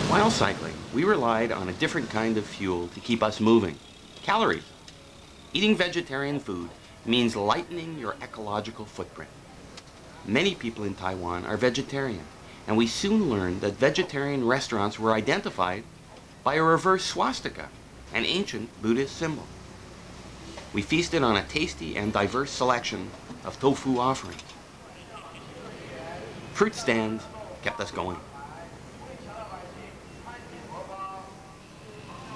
While cycling, we relied on a different kind of fuel to keep us moving: calories. Eating vegetarian food means lightening your ecological footprint. Many people in Taiwan are vegetarian, and we soon learned that vegetarian restaurants were identified by a reverse swastika, an ancient Buddhist symbol. We feasted on a tasty and diverse selection of tofu offerings. Fruit stands kept us going.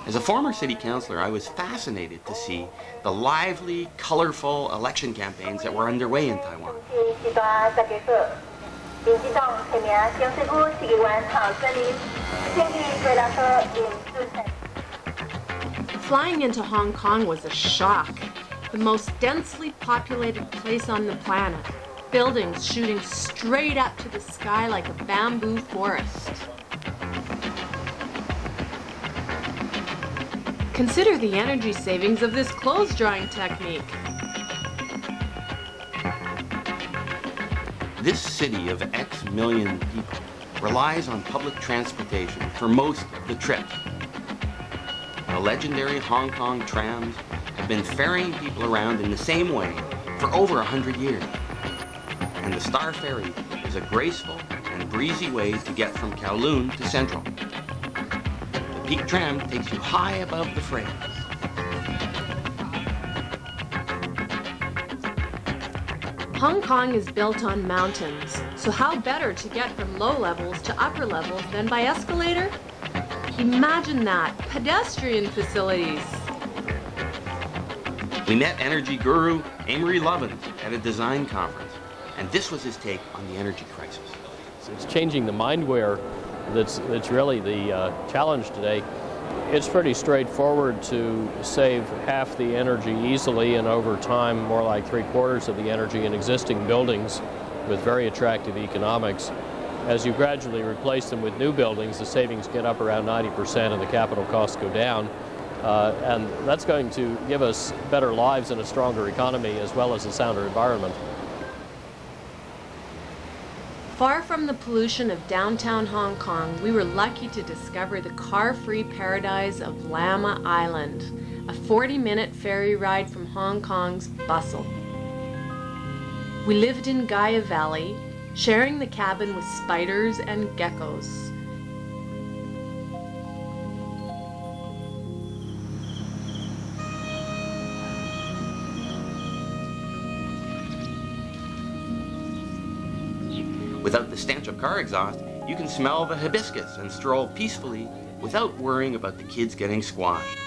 As a former city councilor, I was fascinated to see the lively, colorful election campaigns that were underway in Taiwan. Flying into Hong Kong was a shock. The most densely populated place on the planet. Buildings shooting straight up to the sky like a bamboo forest. Consider the energy savings of this clothes drying technique. This city of X million people relies on public transportation for most of the trip. The legendary Hong Kong trams have been ferrying people around in the same way for over 100 years. And the Star Ferry is a graceful and breezy way to get from Kowloon to Central. The Peak Tram takes you high above the freight. Hong Kong is built on mountains, so how better to get from low levels to upper levels than by escalator? Imagine that, pedestrian facilities. We met energy guru Amory Lovins at a design conference, and this was his take on the energy crisis. It's changing the mindware that's really the challenge today. It's pretty straightforward to save half the energy easily, and over time more like 3/4 of the energy in existing buildings with very attractive economics. As you gradually replace them with new buildings, the savings get up around 90% and the capital costs go down. And that's going to give us better lives and a stronger economy as well as a sounder environment. Far from the pollution of downtown Hong Kong, we were lucky to discover the car-free paradise of Lama Island, a 40-minute ferry ride from Hong Kong's bustle. We lived in Gaia Valley, sharing the cabin with spiders and geckos. Without the stench of car exhaust, you can smell the hibiscus and stroll peacefully without worrying about the kids getting squashed.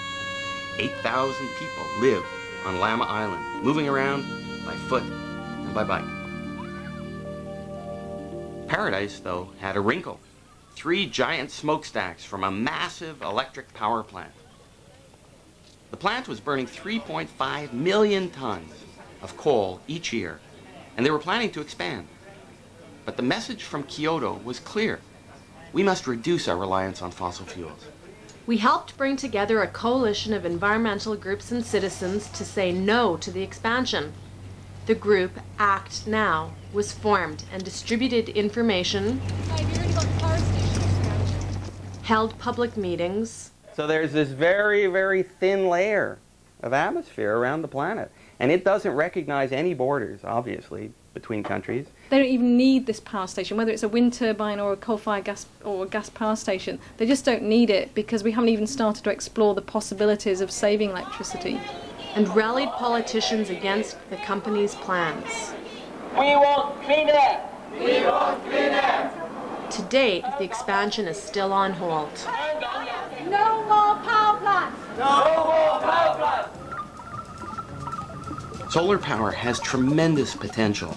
8,000 people live on Lama Island, moving around by foot and by bike. Paradise, though, had a wrinkle. 3 giant smokestacks from a massive electric power plant. The plant was burning 3.5 million tons of coal each year, and they were planning to expand. But the message from Kyoto was clear. We must reduce our reliance on fossil fuels. We helped bring together a coalition of environmental groups and citizens to say no to the expansion. The group, Act Now, was formed and distributed information, held public meetings. So there's this very, very thin layer of atmosphere around the planet. And it doesn't recognize any borders, obviously, between countries. They don't even need this power station, whether it's a wind turbine or a coal-fired gas or a gas power station. They just don't need it because we haven't even started to explore the possibilities of saving electricity. And rallied politicians against the company's plans. We want clean air! We want clean air! To date, the expansion is still on hold. No more power plants! No more power plants! Solar power has tremendous potential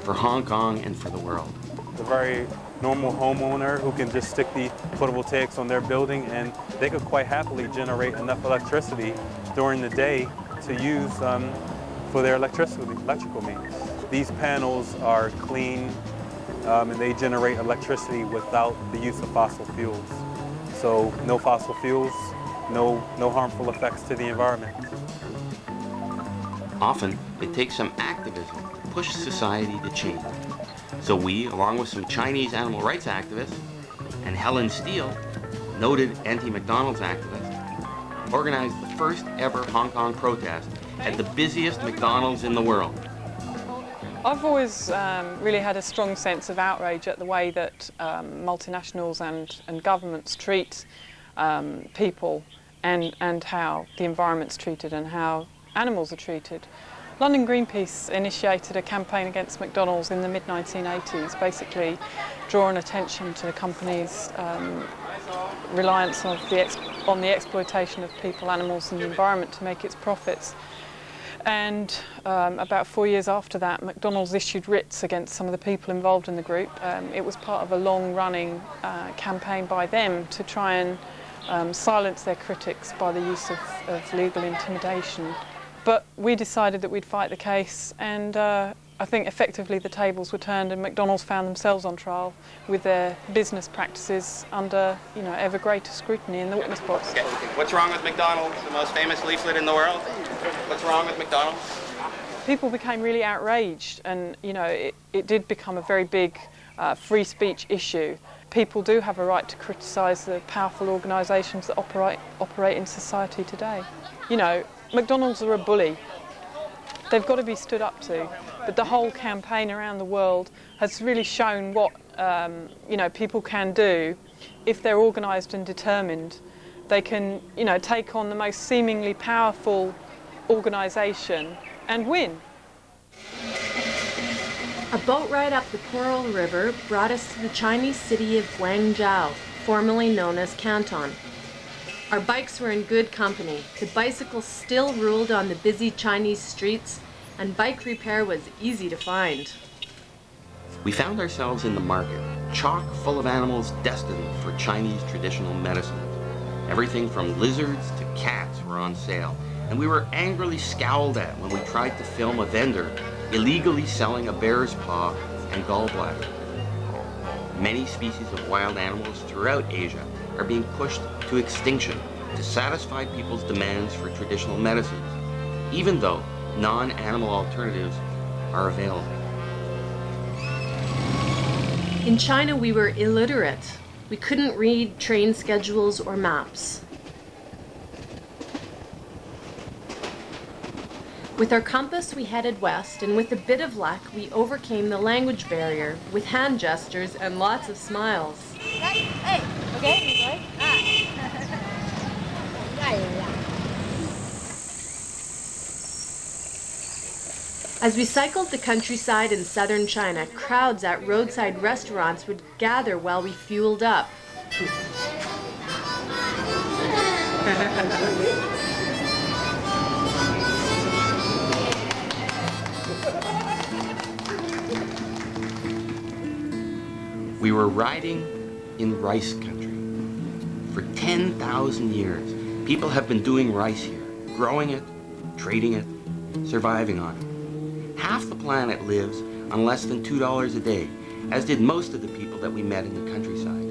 for Hong Kong and for the world. A very normal homeowner who can just stick the photovoltaics on their building, and they could quite happily generate enough electricity during the day to use for their electrical needs. These panels are clean and they generate electricity without the use of fossil fuels. So no fossil fuels, no harmful effects to the environment. Often, it takes some activism to push society to change. So we, along with some Chinese animal rights activists and Helen Steele, noted anti-McDonald's activist, organized the first ever Hong Kong protest at the busiest McDonald's in the world. I've always really had a strong sense of outrage at the way that multinationals and governments treat people and how the environment's treated and how animals are treated. London Greenpeace initiated a campaign against McDonald's in the mid-1980s, basically drawing attention to the company's reliance on the exploitation of people, animals and the environment to make its profits. And about 4 years after that, McDonald's issued writs against some of the people involved in the group. It was part of a long-running campaign by them to try and silence their critics by the use of legal intimidation. But we decided that we'd fight the case, and I think effectively the tables were turned and McDonald's found themselves on trial with their business practices under, ever greater scrutiny in the witness box. Okay. What's wrong with McDonald's, the most famous leaflet in the world? What's wrong with McDonald's? People became really outraged, and it did become a very big free speech issue. People do have a right to criticise the powerful organisations that operate in society today. McDonald's are a bully. They've got to be stood up to. But the whole campaign around the world has really shown what people can do if they're organised and determined. They can take on the most seemingly powerful organisation and win. A boat ride up the Coral River brought us to the Chinese city of Guangzhou, formerly known as Canton. Our bikes were in good company. The bicycle still ruled on the busy Chinese streets, and bike repair was easy to find. We found ourselves in the market, chock full of animals destined for Chinese traditional medicines. Everything from lizards to cats were on sale, and we were angrily scowled at when we tried to film a vendor illegally selling a bear's paw and gallbladder. Many species of wild animals throughout Asia are being pushed to extinction to satisfy people's demands for traditional medicines, even though non-animal alternatives are available. In China, we were illiterate. We couldn't read train schedules or maps. With our compass, we headed west, and with a bit of luck, we overcame the language barrier with hand gestures and lots of smiles. Hey, okay, As we cycled the countryside in southern China, crowds at roadside restaurants would gather while we fueled up. We were riding in rice country. For 10,000 years, people have been doing rice here, growing it, trading it, surviving on it. Half the planet lives on less than $2 a day, as did most of the people that we met in the countryside.